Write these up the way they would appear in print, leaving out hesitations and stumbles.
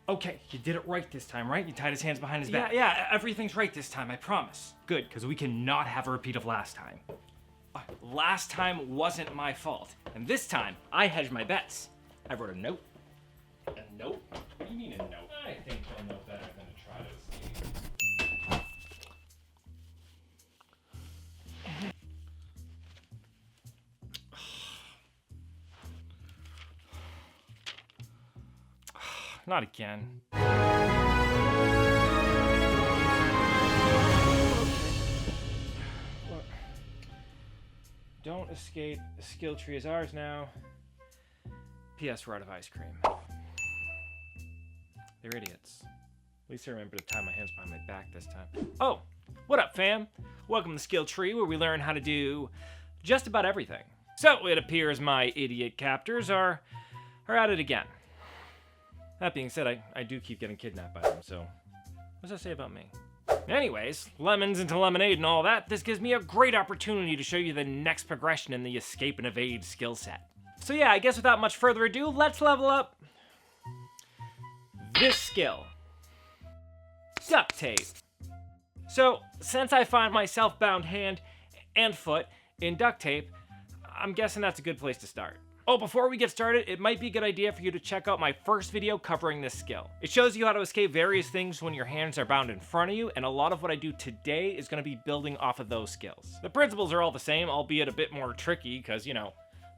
Okay, you did it right this time, right? You tied his hands behind his back. Yeah, everything's right this time, I promise. Good, because we cannot have a repeat of last time. Last time wasn't my fault, and this time, I hedged my bets. I wrote a note. A note? What do you mean a note? I think you'll know better than to try to escape. Not again. Don't escape. The skill tree is ours now. P.S. We're out of ice cream. They're idiots. At least I remember to tie my hands behind my back this time. Oh, what up, fam? Welcome to the skill tree, where we learn how to do just about everything. So it appears my idiot captors are at it again. That being said, I do keep getting kidnapped by them, so what does that say about me? Anyways, lemons into lemonade and all that, this gives me a great opportunity to show you the next progression in the escape and evade skill set. So yeah, I guess without much further ado, let's level up this skill. Duct tape. So, since I find myself bound hand and foot in duct tape, I'm guessing that's a good place to start. Oh, before we get started, it might be a good idea for you to check out my first video covering this skill. It shows you how to escape various things when your hands are bound in front of you, and a lot of what I do today is going to be building off of those skills. The principles are all the same, albeit a bit more tricky, because, you know,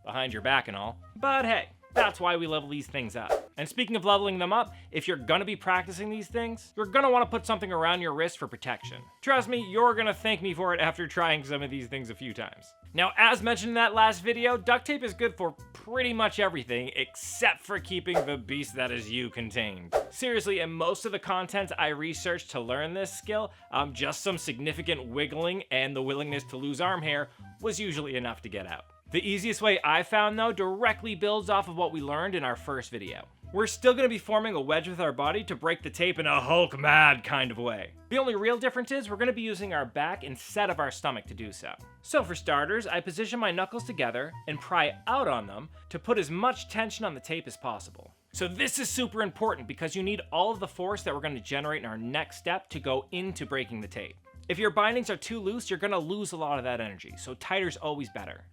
behind your back and all. But hey, that's why we level these things up. And speaking of leveling them up, if you're gonna be practicing these things, you're gonna wanna put something around your wrist for protection. Trust me, you're gonna thank me for it after trying some of these things a few times. Now, as mentioned in that last video, duct tape is good for pretty much everything except for keeping the beast that is you contained. Seriously, in most of the content I researched to learn this skill, just some significant wiggling and the willingness to lose arm hair was usually enough to get out. The easiest way I found, though, directly builds off of what we learned in our first video. We're still going to be forming a wedge with our body to break the tape in a Hulk mad kind of way. The only real difference is we're going to be using our back instead of our stomach to do so. So for starters, I position my knuckles together and pry out on them to put as much tension on the tape as possible. So this is super important because you need all of the force that we're going to generate in our next step to go into breaking the tape. If your bindings are too loose, you're going to lose a lot of that energy, so tighter's always better.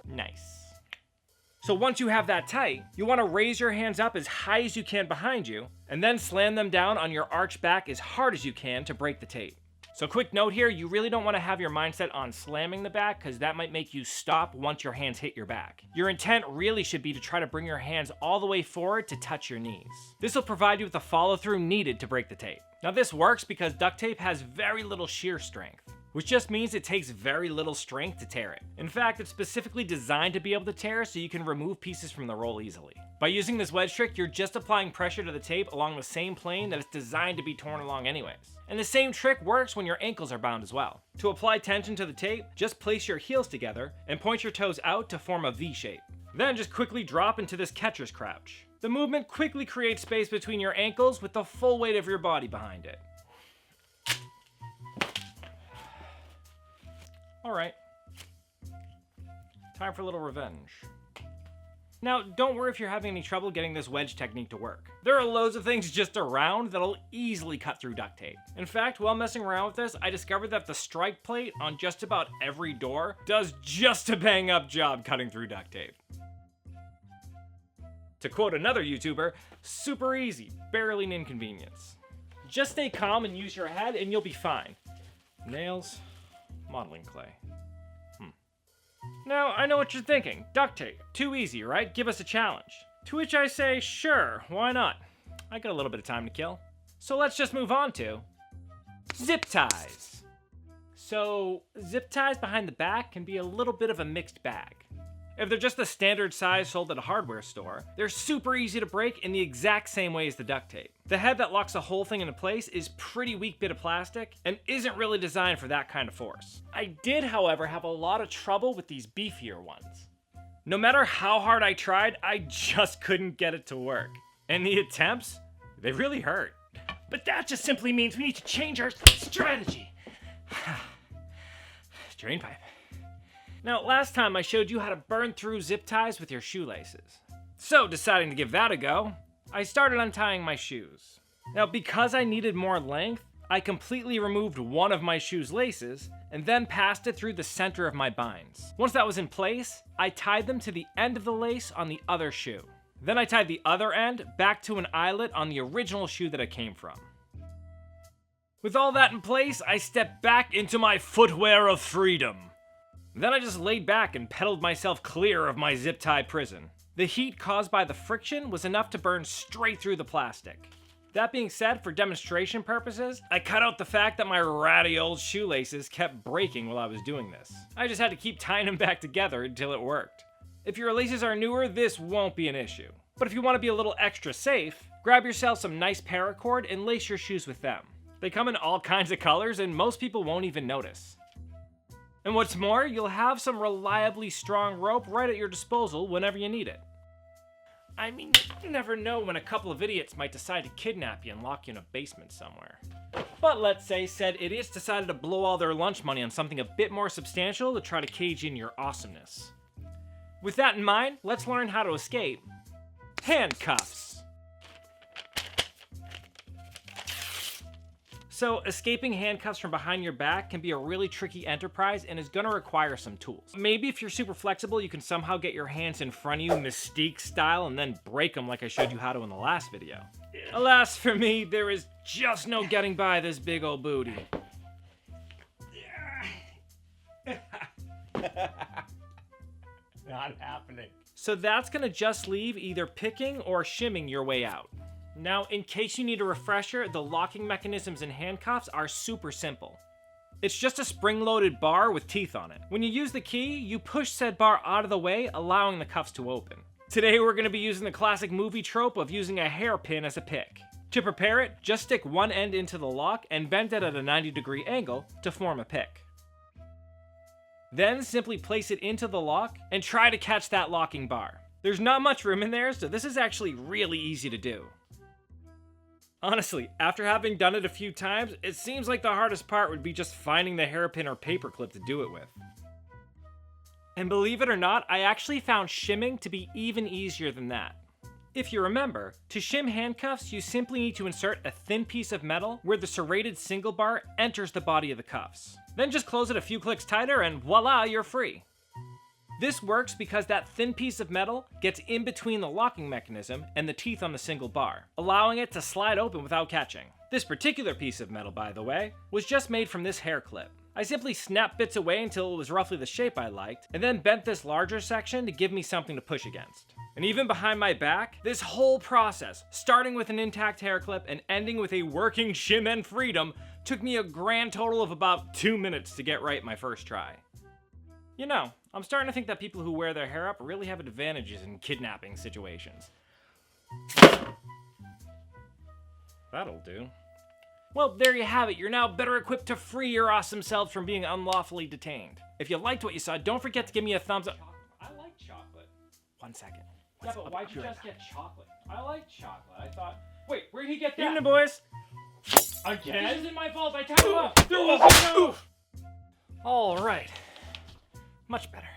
Nice. So once you have that tight, you want to raise your hands up as high as you can behind you, and then slam them down on your arched back as hard as you can to break the tape. So quick note here, you really don't want to have your mindset on slamming the back, because that might make you stop once your hands hit your back. Your intent really should be to try to bring your hands all the way forward to touch your knees. This will provide you with the follow through needed to break the tape. Now this works because duct tape has very little shear strength, which just means it takes very little strength to tear it. In fact, it's specifically designed to be able to tear so you can remove pieces from the roll easily. By using this wedge trick, you're just applying pressure to the tape along the same plane that it's designed to be torn along anyways. And the same trick works when your ankles are bound as well. To apply tension to the tape, just place your heels together and point your toes out to form a V shape. Then just quickly drop into this catcher's crouch. The movement quickly creates space between your ankles with the full weight of your body behind it. Alright, time for a little revenge. Now, don't worry if you're having any trouble getting this wedge technique to work. There are loads of things just around that'll easily cut through duct tape. In fact, while messing around with this, I discovered that the strike plate on just about every door does just a bang up job cutting through duct tape. To quote another YouTuber, super easy, barely an inconvenience. Just stay calm and use your head and you'll be fine. Nails. Modeling clay. Now, I know what you're thinking. Duct tape. Too easy, right? Give us a challenge. To which I say, sure, why not? I got a little bit of time to kill. So let's just move on to zip ties. So, zip ties behind the back can be a little bit of a mixed bag. If they're just the standard size sold at a hardware store, they're super easy to break in the exact same way as the duct tape. The head that locks the whole thing into place is pretty weak bit of plastic and isn't really designed for that kind of force. I did, however, have a lot of trouble with these beefier ones. No matter how hard I tried, I just couldn't get it to work. And the attempts, they really hurt. But that just simply means we need to change our strategy. Drain pipe. Now, last time I showed you how to burn through zip ties with your shoelaces. So, deciding to give that a go, I started untying my shoes. Now, because I needed more length, I completely removed one of my shoe's laces and then passed it through the center of my binds. Once that was in place, I tied them to the end of the lace on the other shoe. Then I tied the other end back to an eyelet on the original shoe that it came from. With all that in place, I stepped back into my footwear of freedom. Then I just laid back and pedaled myself clear of my zip-tie prison. The heat caused by the friction was enough to burn straight through the plastic. That being said, for demonstration purposes, I cut out the fact that my ratty old shoelaces kept breaking while I was doing this. I just had to keep tying them back together until it worked. If your laces are newer, this won't be an issue. But if you want to be a little extra safe, grab yourself some nice paracord and lace your shoes with them. They come in all kinds of colors and most people won't even notice. And what's more, you'll have some reliably strong rope right at your disposal whenever you need it. I mean, you never know when a couple of idiots might decide to kidnap you and lock you in a basement somewhere. But let's say said idiots decided to blow all their lunch money on something a bit more substantial to try to cage in your awesomeness. With that in mind, let's learn how to escape handcuffs. So, escaping handcuffs from behind your back can be a really tricky enterprise and is gonna require some tools. Maybe if you're super flexible, you can somehow get your hands in front of you, Mystique style, and then break them like I showed you how to in the last video. Alas for me, there is just no getting by this big old booty. Not happening. So that's gonna just leave either picking or shimming your way out. Now, in case you need a refresher, the locking mechanisms in handcuffs are super simple. It's just a spring-loaded bar with teeth on it. When you use the key, you push said bar out of the way, allowing the cuffs to open. Today we're going to be using the classic movie trope of using a hairpin as a pick. To prepare it, just stick one end into the lock and bend it at a 90-degree angle to form a pick. Then simply place it into the lock and try to catch that locking bar. There's not much room in there, so this is actually really easy to do. Honestly, after having done it a few times, it seems like the hardest part would be just finding the hairpin or paperclip to do it with. And believe it or not, I actually found shimming to be even easier than that. If you remember, to shim handcuffs, you simply need to insert a thin piece of metal where the serrated single bar enters the body of the cuffs. Then just close it a few clicks tighter and voila, you're free. This works because that thin piece of metal gets in between the locking mechanism and the teeth on the single bar, allowing it to slide open without catching. This particular piece of metal, by the way, was just made from this hair clip. I simply snapped bits away until it was roughly the shape I liked, and then bent this larger section to give me something to push against. And even behind my back, this whole process, starting with an intact hair clip and ending with a working shim and freedom, took me a grand total of about 2 minutes to get right my first try. You know, I'm starting to think that people who wear their hair up really have advantages in kidnapping situations. That'll do. Well, there you have it. You're now better equipped to free your awesome selves from being unlawfully detained. If you liked what you saw, don't forget to give me a thumbs up. I like chocolate. 1 second. Yeah, but why'd you just get chocolate? I like chocolate. I thought... Wait, where'd he get that? Evening, boys. Again? This isn't my fault. I tied him up. There was no... All right. Much better.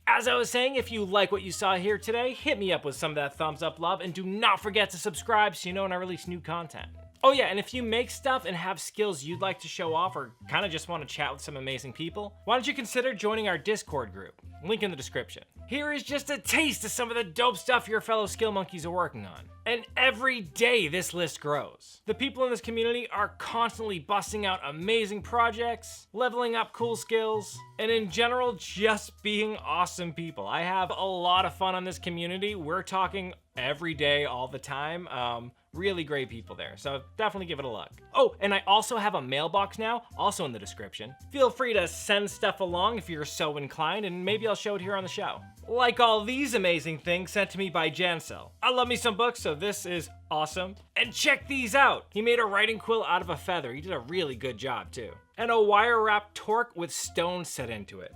As I was saying, if you like what you saw here today, hit me up with some of that thumbs up love, and do not forget to subscribe so you know when I release new content. Oh yeah, and if you make stuff and have skills you'd like to show off or kind of just want to chat with some amazing people, why don't you consider joining our Discord group? Link in the description. Here is just a taste of some of the dope stuff your fellow skill monkeys are working on. And every day this list grows. The people in this community are constantly busting out amazing projects, leveling up cool skills, and in general just being awesome people. I have a lot of fun on this community. We're talking every day, all the time. Really great people there, so definitely give it a look. Oh, and I also have a mailbox now, also in the description. Feel free to send stuff along if you're so inclined, and maybe I'll show it here on the show. Like all these amazing things sent to me by Jansel. I love me some books, so this is awesome. And check these out. He made a writing quill out of a feather. He did a really good job too. And a wire wrap torque with stones set into it.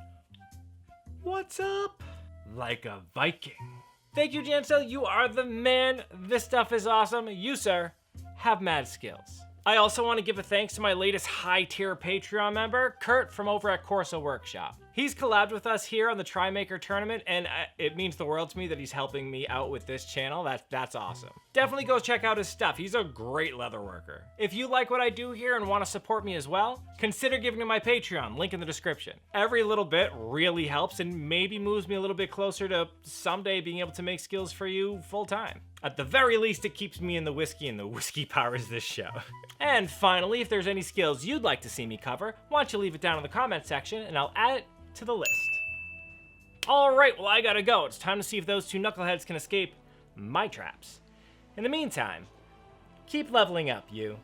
What's up? Like a Viking. Thank you, Jansel. You are the man. This stuff is awesome. You, sir, have mad skills. I also want to give a thanks to my latest high-tier Patreon member, Kurt from over at Corso Workshop. He's collabed with us here on the TriMaker tournament, and it means the world to me that he's helping me out with this channel. That's awesome. Definitely go check out his stuff. He's a great leather worker. If you like what I do here and want to support me as well, consider giving to my Patreon, link in the description. Every little bit really helps and maybe moves me a little bit closer to someday being able to make skills for you full time. At the very least, it keeps me in the whiskey, and the whiskey powers this show. And finally, if there's any skills you'd like to see me cover, why don't you leave it down in the comment section and I'll add it to the list. Alright, well I gotta go. It's time to see if those two knuckleheads can escape my traps. In the meantime, keep leveling up, you.